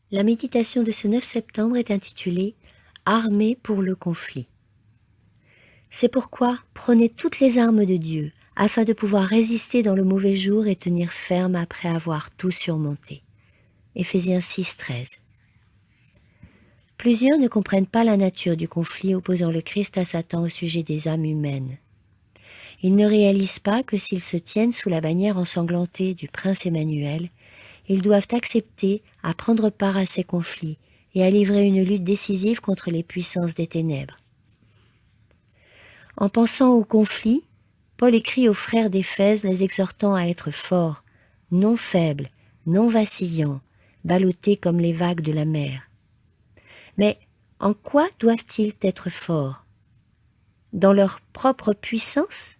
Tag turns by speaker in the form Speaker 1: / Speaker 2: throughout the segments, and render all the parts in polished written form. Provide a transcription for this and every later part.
Speaker 1: La méditation de ce 9 septembre est intitulée « Armés pour le conflit ». C'est pourquoi prenez toutes les armes de Dieu afin de pouvoir résister dans le mauvais jour et tenir ferme après avoir tout surmonté. Éphésiens 6, 13. Plusieurs ne comprennent pas la nature du conflit opposant le Christ à Satan au sujet des âmes humaines. Ils ne réalisent pas que s'ils se tiennent sous la bannière ensanglantée du prince Emmanuel, ils doivent accepter à prendre part à ces conflits et à livrer une lutte décisive contre les puissances des ténèbres. En pensant au conflit, Paul écrit aux frères d'Éphèse les exhortant à être forts, non faibles, non vacillants, ballottés comme les vagues de la mer. Mais en quoi doivent-ils être forts? Dans leur propre puissance?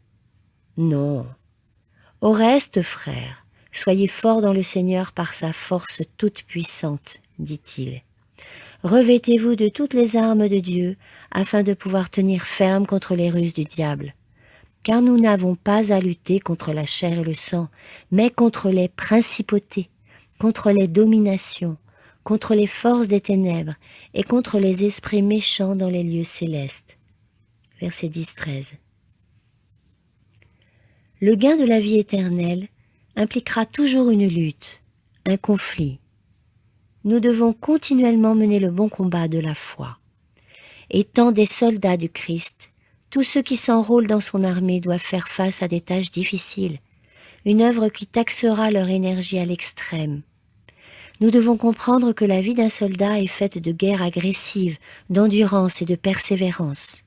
Speaker 1: Non. Au reste, frères, soyez forts dans le Seigneur par sa force toute puissante, dit-il. Revêtez-vous de toutes les armes de Dieu, afin de pouvoir tenir ferme contre les ruses du diable. Car nous n'avons pas à lutter contre la chair et le sang, mais contre les principautés, contre les dominations, contre les forces des ténèbres et contre les esprits méchants dans les lieux célestes. Versets 10-13. Le gain de la vie éternelle impliquera toujours une lutte, un conflit. Nous devons continuellement mener le bon combat de la foi. Étant des soldats du Christ, tous ceux qui s'enrôlent dans son armée doivent faire face à des tâches difficiles, une œuvre qui taxera leur énergie à l'extrême. Nous devons comprendre que la vie d'un soldat est faite de guerre agressive, d'endurance et de persévérance.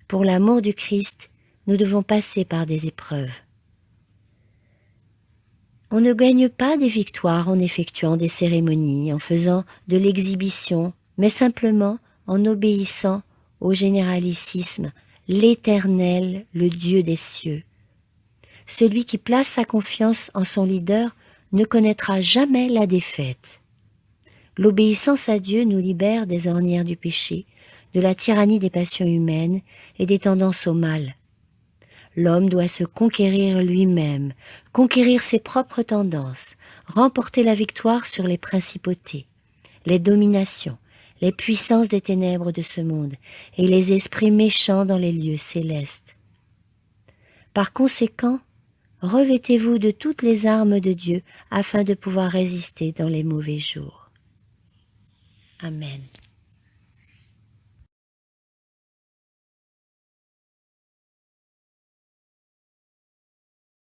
Speaker 1: Pour l'amour du Christ, nous devons passer par des épreuves. On ne gagne pas des victoires en effectuant des cérémonies, en faisant de l'exhibition, mais simplement en obéissant au généralicisme, l'Éternel, le Dieu des cieux. Celui qui place sa confiance en son leader ne connaîtra jamais la défaite. L'obéissance à Dieu nous libère des ornières du péché, de la tyrannie des passions humaines et des tendances au mal. L'homme doit se conquérir lui-même, conquérir ses propres tendances, remporter la victoire sur les principautés, les dominations, les puissances des ténèbres de ce monde et les esprits méchants dans les lieux célestes. Par conséquent, revêtez-vous de toutes les armes de Dieu afin de pouvoir résister dans les mauvais jours. Amen.